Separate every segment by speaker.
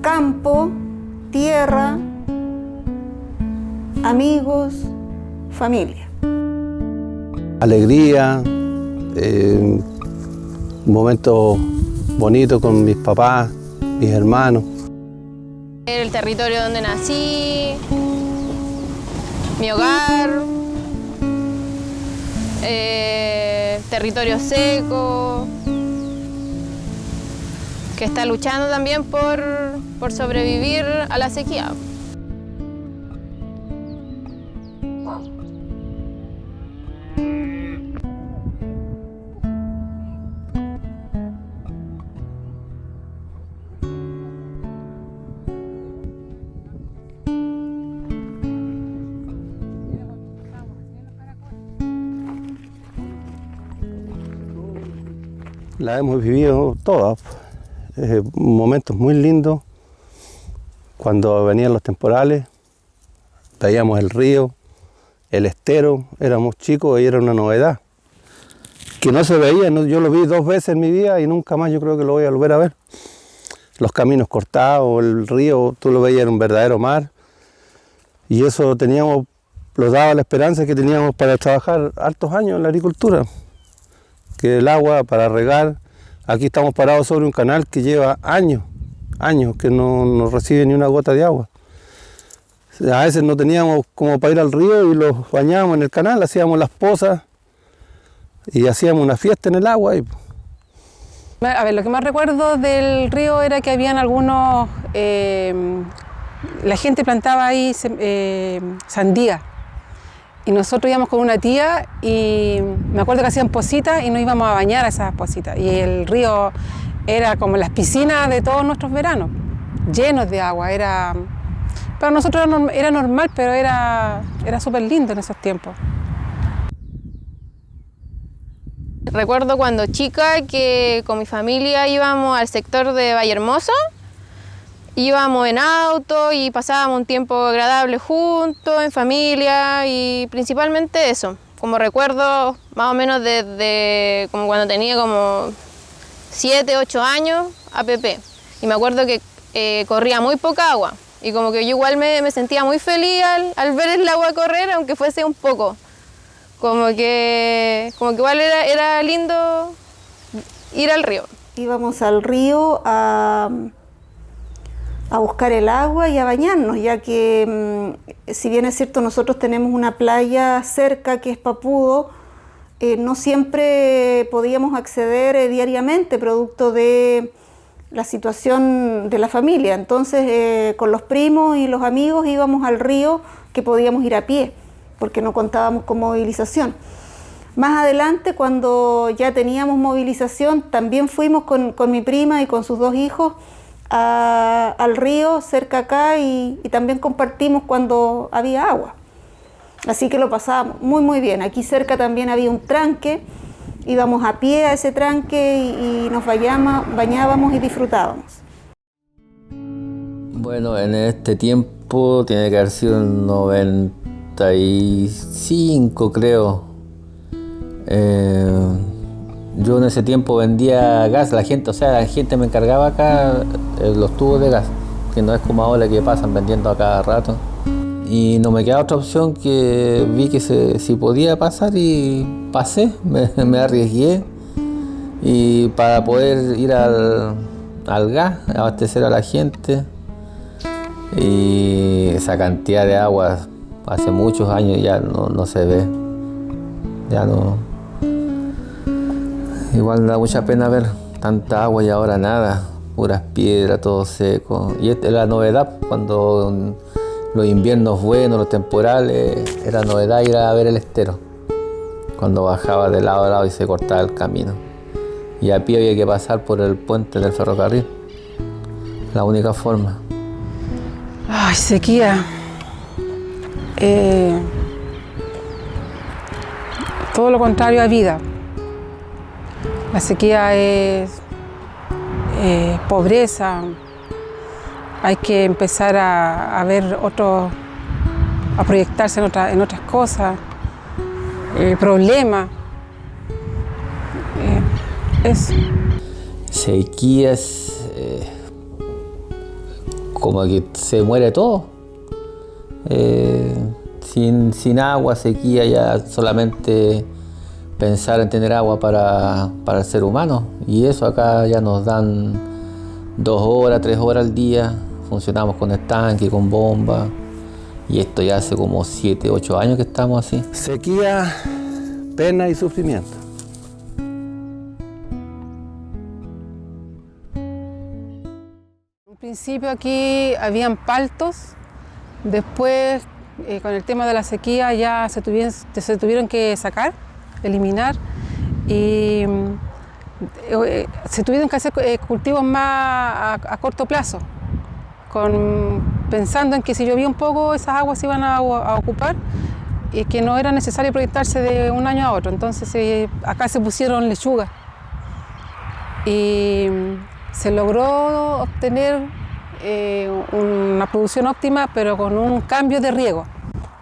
Speaker 1: campo, tierra, amigos, familia.
Speaker 2: Alegría, momentos bonitos con mis papás, mis hermanos.
Speaker 3: El territorio donde nací, mi hogar, territorio seco, que está luchando también por sobrevivir a la sequía.
Speaker 2: La hemos vivido todas, momentos muy lindos, cuando venían los temporales, veíamos el río, el estero, éramos chicos y era una novedad, que no se veía, yo lo vi 2 veces en mi vida y nunca más yo creo que lo voy a volver a ver. Los caminos cortados, el río, tú lo veías en un verdadero mar, y eso nos daba la esperanza que teníamos para trabajar hartos años en la agricultura. Que el agua para regar, aquí estamos parados sobre un canal que lleva años que no recibe ni una gota de agua. A veces no teníamos como para ir al río y los bañábamos en el canal, hacíamos las pozas y hacíamos una fiesta en el agua.
Speaker 4: A ver, lo que más recuerdo del río era que habían algunos, la gente plantaba ahí sandía. Y nosotros íbamos con una tía y me acuerdo que hacían positas y nos íbamos a bañar a esas positas. Y el río era como las piscinas de todos nuestros veranos, llenos de agua. Para nosotros era normal, pero era súper lindo en esos tiempos.
Speaker 3: Recuerdo cuando chica que con mi familia íbamos al sector de Vallehermoso. Íbamos en auto y pasábamos un tiempo agradable juntos, en familia, y principalmente eso, como recuerdo más o menos desde como cuando tenía como 7, 8 años a Pepe. Y me acuerdo que corría muy poca agua y como que yo igual me sentía muy feliz al ver el agua correr, aunque fuese un poco. Como que igual era lindo ir al río.
Speaker 1: Íbamos al río a buscar el agua y a bañarnos, ya que si bien es cierto nosotros tenemos una playa cerca que es Papudo, no siempre podíamos acceder diariamente producto de la situación de la familia. Entonces con los primos y los amigos íbamos al río, que podíamos ir a pie porque no contábamos con movilización. Más adelante, cuando ya teníamos movilización, también fuimos con mi prima y con sus 2 hijos al río cerca acá y también compartimos cuando había agua. Así que lo pasábamos muy muy bien. Aquí cerca también había un tranque, íbamos a pie a ese tranque y nos bañábamos y disfrutábamos.
Speaker 5: Bueno, en este tiempo tiene que haber sido el 95, creo. Yo en ese tiempo vendía gas, la gente me encargaba acá los tubos de gas, que no es como ahora que pasan vendiendo a cada rato. Y no me queda otra opción que vi que si podía pasar y pasé, me arriesgué y para poder ir al gas, abastecer a la gente. Y esa cantidad de agua hace muchos años ya no se ve, ya no. Igual da mucha pena ver tanta agua y ahora nada, puras piedras, todo seco. Y esta es la novedad, cuando los inviernos buenos, los temporales, era novedad ir a ver el estero. Cuando bajaba de lado a lado y se cortaba el camino. Y a pie había que pasar por el puente del ferrocarril. La única forma.
Speaker 4: Ay, sequía. Todo lo contrario a vida. La sequía es pobreza. Hay que empezar a ver a proyectarse en otras cosas, problemas. Eso.
Speaker 5: Sequías, como que se muere todo. Sin agua, sequía, ya solamente pensar en tener agua para el ser humano. Y eso acá ya nos dan 2 horas, 3 horas al día. Funcionamos con estanque, con bomba. Y esto ya hace como 7, 8 años que estamos así.
Speaker 2: Sequía, pena y sufrimiento.
Speaker 4: En principio aquí habían paltos, después con el tema de la sequía ya se tuvieron que sacar, eliminar y se tuvieron que hacer cultivos más a corto plazo, pensando en que si llovía un poco esas aguas se iban a ocupar y que no era necesario proyectarse de un año a otro. Entonces acá se pusieron lechuga y se logró obtener una producción óptima, pero con un cambio de riego,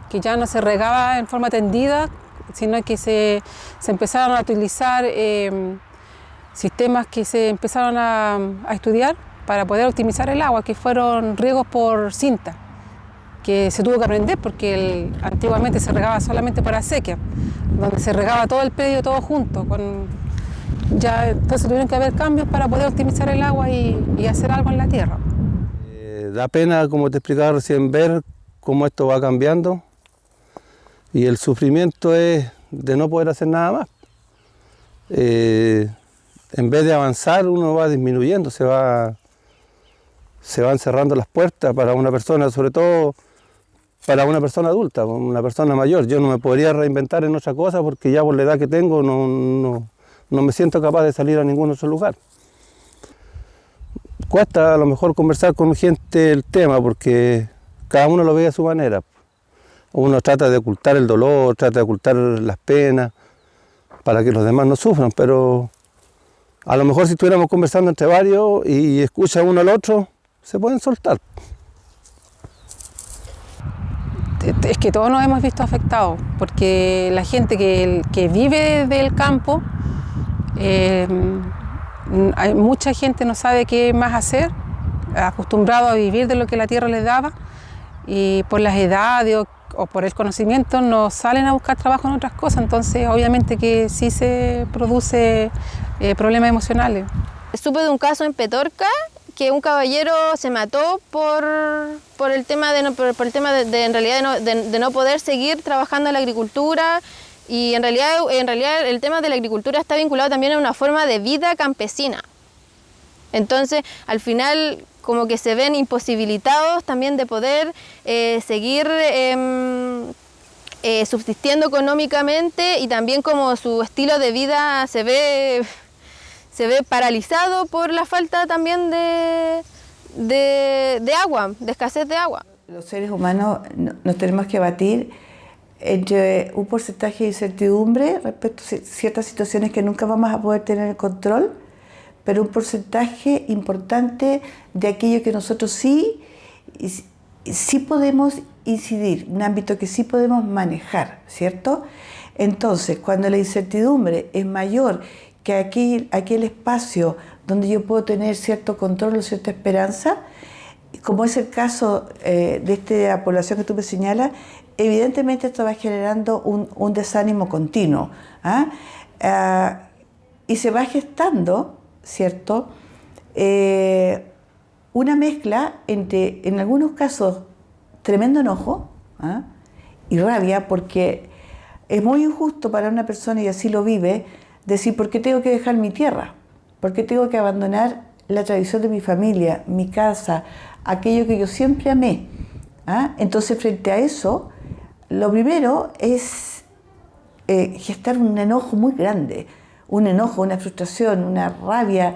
Speaker 4: que ya no se regaba en forma tendida, sino que se empezaron a utilizar sistemas que se empezaron a estudiar para poder optimizar el agua, que fueron riegos por cinta, que se tuvo que aprender porque antiguamente se regaba solamente para sequía, donde se regaba todo el predio, todo junto. Entonces tuvieron que haber cambios para poder optimizar el agua y hacer algo en la tierra.
Speaker 2: Da pena, como te explicaba recién, ver cómo esto va cambiando, y el sufrimiento es de no poder hacer nada más. En vez de avanzar, uno va disminuyendo, se van cerrando las puertas para una persona, sobre todo para una persona adulta, una persona mayor. Yo no me podría reinventar en otra cosa porque ya por la edad que tengo no me siento capaz de salir a ningún otro lugar. Cuesta a lo mejor conversar con gente el tema porque cada uno lo ve a su manera. Uno trata de ocultar el dolor, trata de ocultar las penas para que los demás no sufran, pero a lo mejor si estuviéramos conversando entre varios y escucha uno al otro, se pueden soltar.
Speaker 4: Es que todos nos hemos visto afectados, porque la gente que vive del campo, hay mucha gente no sabe qué más hacer, acostumbrado a vivir de lo que la tierra les daba, y por las edades o por el conocimiento no salen a buscar trabajo en otras cosas, entonces obviamente que sí se produce problemas emocionales.
Speaker 3: Supe de un caso en Petorca que un caballero se mató por el tema de no poder seguir trabajando en la agricultura, y en realidad el tema de la agricultura está vinculado también a una forma de vida campesina. Entonces, al final, como que se ven imposibilitados también de poder seguir subsistiendo económicamente, y también como su estilo de vida se ve paralizado por la falta también de agua, de escasez de agua.
Speaker 6: Los seres humanos nos tenemos que batir entre un porcentaje de incertidumbre respecto a ciertas situaciones que nunca vamos a poder tener el control, pero un porcentaje importante de aquello que nosotros sí podemos incidir, un ámbito que sí podemos manejar, ¿cierto? Entonces, cuando la incertidumbre es mayor que aquel espacio donde yo puedo tener cierto control o cierta esperanza, como es el caso de esta población que tú me señalas, evidentemente esto va generando un desánimo continuo, y se va gestando, ¿cierto?, una mezcla entre, en algunos casos, tremendo enojo y rabia, porque es muy injusto para una persona, y así lo vive, decir, ¿por qué tengo que dejar mi tierra? ¿Por qué tengo que abandonar la tradición de mi familia, mi casa, aquello que yo siempre amé? Entonces, frente a eso, lo primero es gestar un enojo muy grande, un enojo, una frustración, una rabia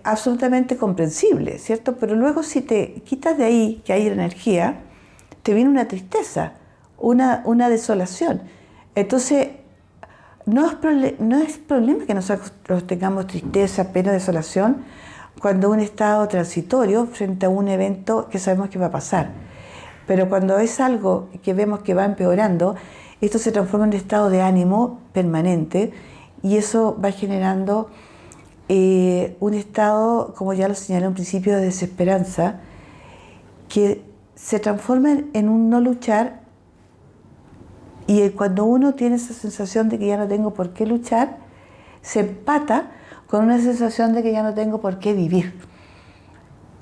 Speaker 6: absolutamente comprensible, ¿cierto? Pero luego, si te quitas de ahí, que hay energía, te viene una tristeza, una desolación. Entonces, no es problema que nosotros tengamos tristeza, pena, desolación, cuando un estado transitorio frente a un evento que sabemos que va a pasar. Pero cuando es algo que vemos que va empeorando, esto se transforma en un estado de ánimo permanente, y eso va generando un estado, como ya lo señalé en un principio, de desesperanza, que se transforman en un no luchar, y cuando uno tiene esa sensación de que ya no tengo por qué luchar, se empata con una sensación de que ya no tengo por qué vivir.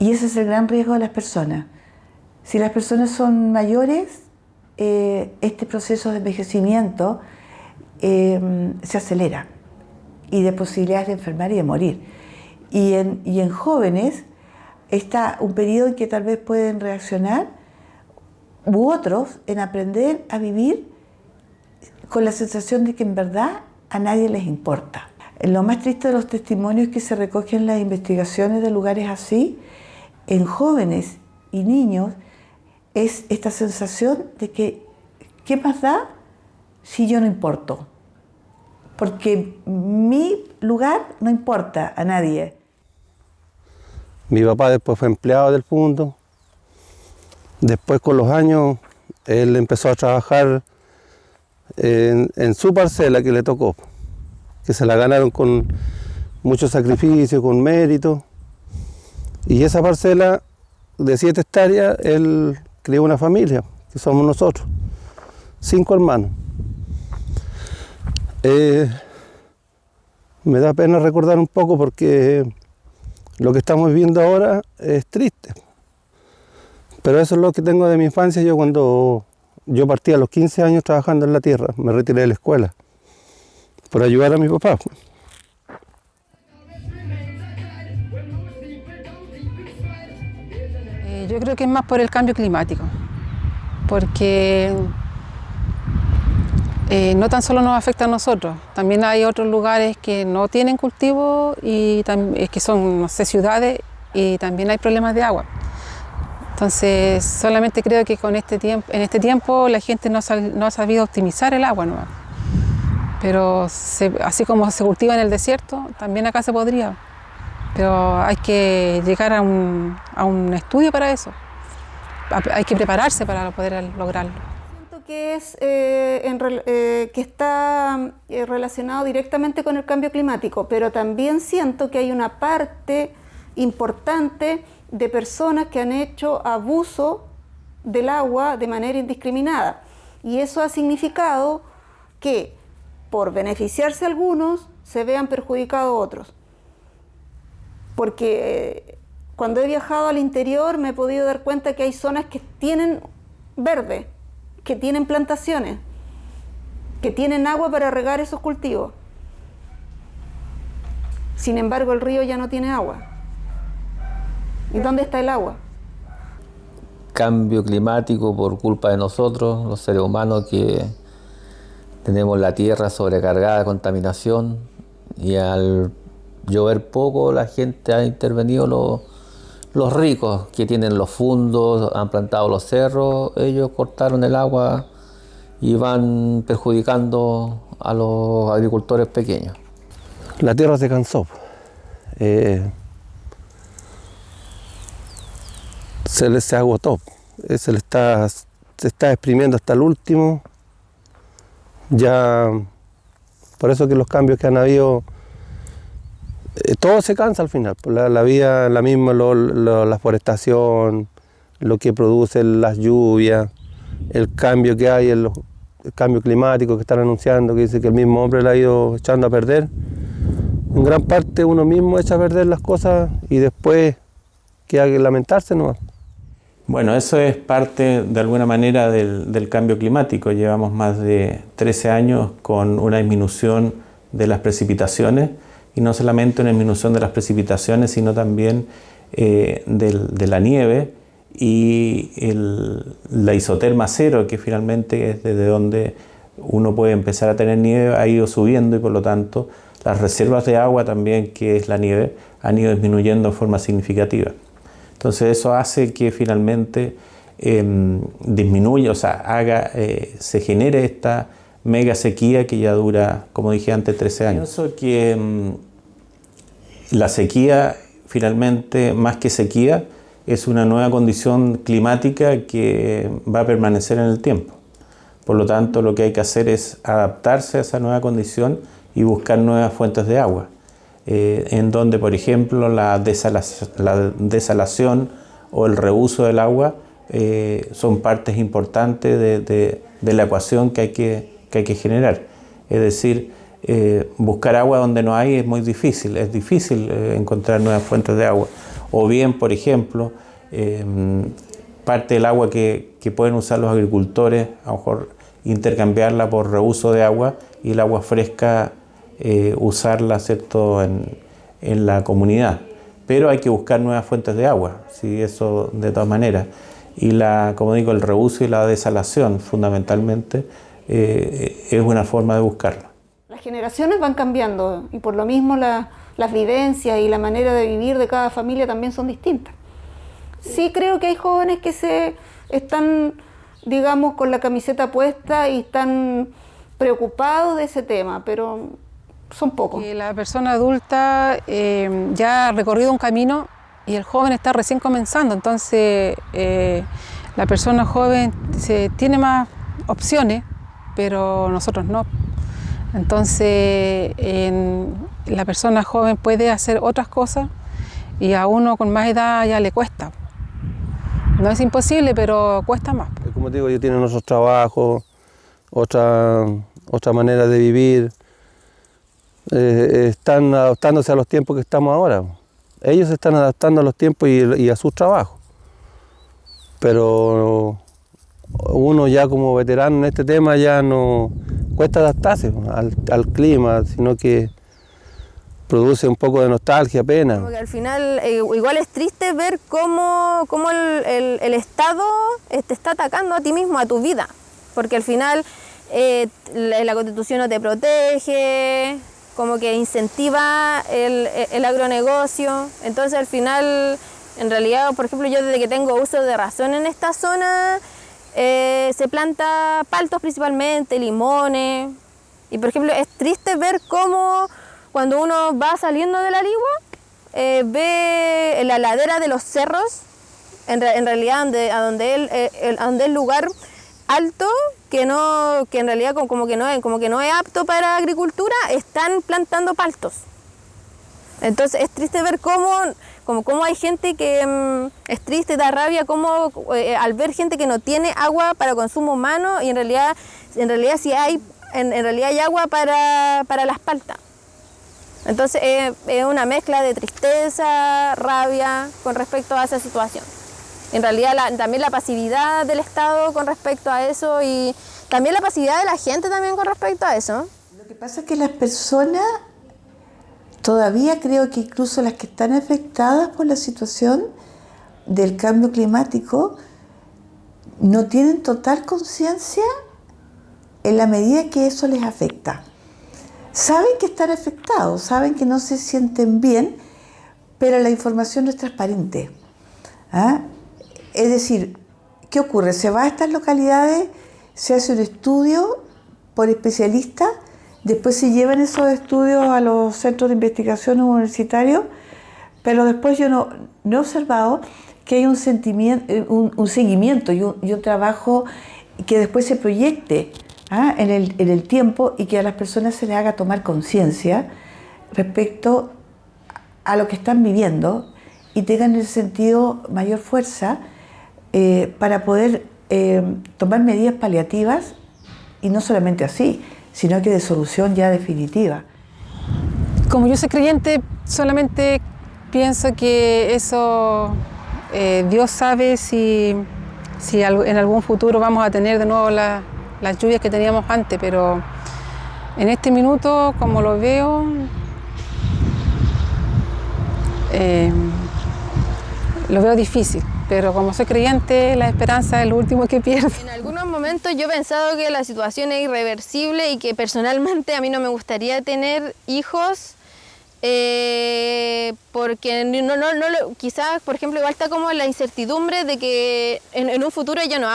Speaker 6: Y ese es el gran riesgo de las personas. Si las personas son mayores, este proceso de envejecimiento se acelera, y de posibilidades de enfermar y de morir. Y en jóvenes está un periodo en que tal vez pueden reaccionar, u otros en aprender a vivir con la sensación de que en verdad a nadie les importa. Lo más triste de los testimonios que se recogen en las investigaciones de lugares así, en jóvenes y niños, es esta sensación de que ¿qué más da si yo no importo? Porque mi lugar no importa a nadie.
Speaker 2: Mi papá después fue empleado del fondo. Después, con los años, él empezó a trabajar en su parcela que le tocó, que se la ganaron con mucho sacrificio, con mérito. Y esa parcela de 7 hectáreas, él crió una familia, que somos nosotros, 5 hermanos. Me da pena recordar un poco porque lo que estamos viviendo ahora es triste. Pero eso es lo que tengo de mi infancia. Cuando yo partí a los 15 años trabajando en la tierra, me retiré de la escuela por ayudar a mi papá.
Speaker 4: Yo creo que es más por el cambio climático, porque no tan solo nos afecta a nosotros, también hay otros lugares que no tienen cultivo y que son, no sé, ciudades, y también hay problemas de agua. Entonces, solamente creo que en este tiempo la gente no ha sabido optimizar el agua, ¿no? Pero así como se cultiva en el desierto, también acá se podría. Pero hay que llegar a un estudio para eso. Hay que prepararse para poder lograrlo.
Speaker 1: Siento que está relacionado directamente con el cambio climático, pero también siento que hay una parte importante de personas que han hecho abuso del agua de manera indiscriminada. Y eso ha significado que, por beneficiarse algunos, se vean perjudicados otros. Porque cuando he viajado al interior me he podido dar cuenta que hay zonas que tienen verde, que tienen plantaciones, que tienen agua para regar esos cultivos. Sin embargo, el río ya no tiene agua. ¿Y dónde está el agua?
Speaker 5: Cambio climático por culpa de nosotros, los seres humanos, que tenemos la tierra sobrecargada de contaminación, y al llover poco la gente ha intervenido, los ricos que tienen los fundos, han plantado los cerros, ellos cortaron el agua y van perjudicando a los agricultores pequeños.
Speaker 2: La tierra se cansó. Se agotó, se está exprimiendo hasta el último. Ya, por eso que los cambios que han habido, todo se cansa al final. La vida, la misma, la forestación, lo que producen las lluvias, el cambio que hay, el cambio climático que están anunciando, que dice que el mismo hombre la ha ido echando a perder. En gran parte uno mismo echa a perder las cosas y después queda que lamentarse nomás.
Speaker 7: Bueno, eso es parte de alguna manera del cambio climático. Llevamos más de 13 años con una disminución de las precipitaciones, y no solamente una disminución de las precipitaciones, sino también de la nieve, y la isoterma cero, que finalmente es desde donde uno puede empezar a tener nieve, ha ido subiendo, y por lo tanto las reservas de agua también, que es la nieve, han ido disminuyendo de forma significativa. Entonces eso hace que finalmente disminuya, o sea, se genere esta mega sequía que ya dura, como dije antes, 13 años. Pienso que la sequía, finalmente, más que sequía, es una nueva condición climática que va a permanecer en el tiempo. Por lo tanto, lo que hay que hacer es adaptarse a esa nueva condición y buscar nuevas fuentes de agua, en donde, por ejemplo, la desalación o el reuso del agua son partes importantes de la ecuación que hay que generar. Es decir, buscar agua donde no hay es muy difícil, es difícil encontrar nuevas fuentes de agua. O bien, por ejemplo, parte del agua que pueden usar los agricultores, a lo mejor intercambiarla por reuso de agua y el agua fresca usarla, ¿cierto?, en la comunidad. Pero hay que buscar nuevas fuentes de agua, ¿sí? Eso de todas maneras. Y como digo, el reuso y la desalación fundamentalmente es una forma de buscarlo.
Speaker 1: Las generaciones van cambiando y por lo mismo las vivencias y la manera de vivir de cada familia también son distintas. Sí creo que hay jóvenes que se están, digamos, con la camiseta puesta y están preocupados de ese tema, pero son pocos.
Speaker 4: La persona adulta ya ha recorrido un camino y el joven está recién comenzando, entonces la persona joven tiene más opciones, pero nosotros no. Entonces la persona joven puede hacer otras cosas y a uno con más edad ya le cuesta. No es imposible, pero cuesta más.
Speaker 2: Como te digo, ellos tienen otros trabajos, otra manera de vivir, están adaptándose a los tiempos que estamos ahora. Ellos se están adaptando a los tiempos y a sus trabajos. Pero uno ya como veterano en este tema ya no cuesta adaptarse al clima, sino que produce un poco de nostalgia, pena.
Speaker 3: Como que al final igual es triste ver cómo el Estado te está atacando a ti mismo, a tu vida, porque al final la Constitución no te protege, como que incentiva el agronegocio, entonces al final, en realidad, por ejemplo, yo desde que tengo uso de razón en esta zona, se planta paltos principalmente, limones, y por ejemplo es triste ver cómo cuando uno va saliendo de la Ligua, ve la ladera de los cerros, en realidad donde el lugar alto que en realidad como que no es apto para agricultura, están plantando paltos. Entonces es triste ver cómo hay gente que es triste, da rabia, al ver gente que no tiene agua para consumo humano y en realidad sí hay agua para las paltas. Entonces es una mezcla de tristeza, rabia con respecto a esa situación. En realidad también la pasividad del Estado con respecto a eso y también la pasividad de la gente también con respecto a eso.
Speaker 6: Lo que pasa es que las personas, todavía creo que incluso las que están afectadas por la situación del cambio climático, no tienen total conciencia en la medida que eso les afecta. Saben que están afectados, saben que no se sienten bien, pero la información no es transparente. ¿Ah? Es decir, ¿qué ocurre? Se va a estas localidades, se hace un estudio por especialistas, después se llevan esos estudios a los centros de investigación universitarios, pero después yo no he observado que hay un seguimiento y un trabajo que después se proyecte en el tiempo y que a las personas se les haga tomar conciencia respecto a lo que están viviendo y tengan en ese sentido mayor fuerza para poder tomar medidas paliativas y no solamente así, sino que de solución ya definitiva.
Speaker 4: Como yo soy creyente, solamente pienso que eso Dios sabe si en algún futuro vamos a tener de nuevo las lluvias que teníamos antes, pero en este minuto, como lo veo, lo veo difícil, pero como soy creyente, la esperanza es lo último que pierdo.
Speaker 3: En algunos momentos yo he pensado que la situación es irreversible y que personalmente a mí no me gustaría tener hijos porque quizás, por ejemplo, igual está como la incertidumbre de que en un futuro ya no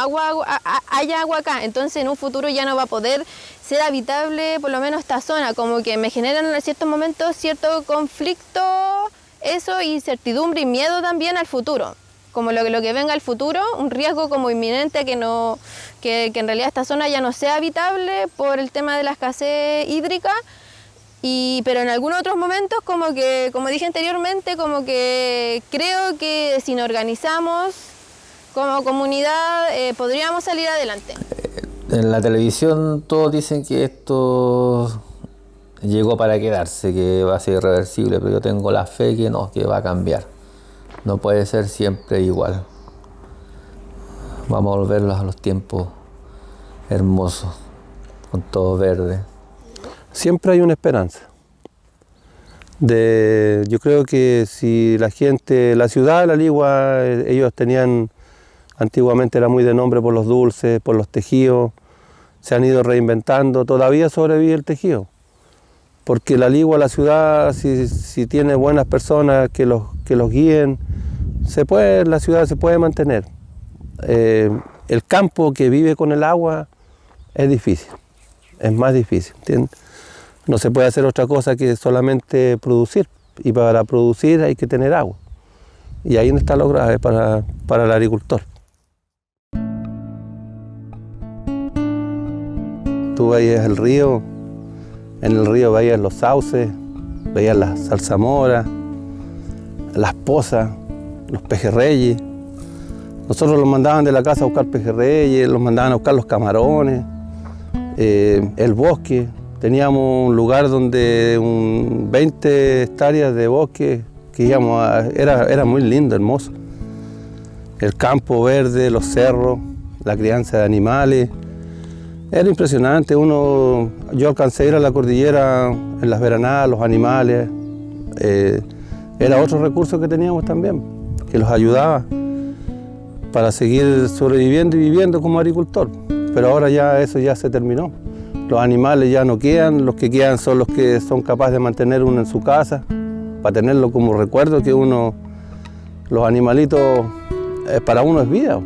Speaker 3: haya agua acá, entonces en un futuro ya no va a poder ser habitable por lo menos esta zona, como que me generan en ciertos momentos cierto conflicto, eso, incertidumbre y miedo también al futuro, como lo que venga al futuro, un riesgo como inminente a que en realidad esta zona ya no sea habitable por el tema de la escasez hídrica. Pero en algunos otros momentos, como dije anteriormente, como que creo que si nos organizamos como comunidad podríamos salir adelante.
Speaker 5: En la televisión todos dicen que esto llegó para quedarse, que va a ser irreversible, pero yo tengo la fe que no, que va a cambiar. No puede ser siempre igual. Vamos a volver a los tiempos hermosos, con todo verde.
Speaker 2: Siempre hay una esperanza. Yo creo que si la ciudad de La Ligua, ellos tenían, antiguamente era muy de nombre por los dulces, por los tejidos, se han ido reinventando, todavía sobrevive el tejido. Porque La Ligua, la ciudad, si tiene buenas personas que los guíen, la ciudad se puede mantener. El campo que vive con el agua es difícil, es más difícil, ¿entiendes? No se puede hacer otra cosa que solamente producir, y para producir hay que tener agua. Y ahí está lo grave para el agricultor. Tú veías el río, en el río veías los sauces, veías las zarzamoras, las pozas, los pejerreyes. Nosotros los mandaban de la casa a buscar pejerreyes, los mandaban a buscar los camarones, el bosque. Teníamos un lugar donde 20 hectáreas de bosque que íbamos era muy lindo, hermoso. El campo verde, los cerros, la crianza de animales. Era impresionante. Yo alcancé a ir a la cordillera en las veranadas, los animales. Era otro recurso que teníamos también, que los ayudaba para seguir sobreviviendo y viviendo como agricultor. Pero ahora ya eso ya se terminó. Los animales ya no quedan, los que quedan son los que son capaces de mantener uno en su casa, para tenerlo como recuerdo que los animalitos para uno es vida.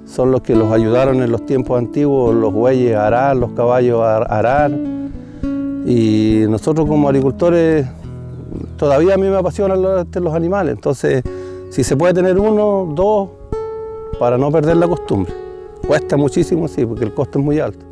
Speaker 2: Son los que los ayudaron en los tiempos antiguos, los bueyes a arar, los caballos a arar. Y nosotros como agricultores, todavía a mí me apasionan los animales. Entonces, si se puede tener 1, 2, para no perder la costumbre. Cuesta muchísimo, sí, porque el costo es muy alto.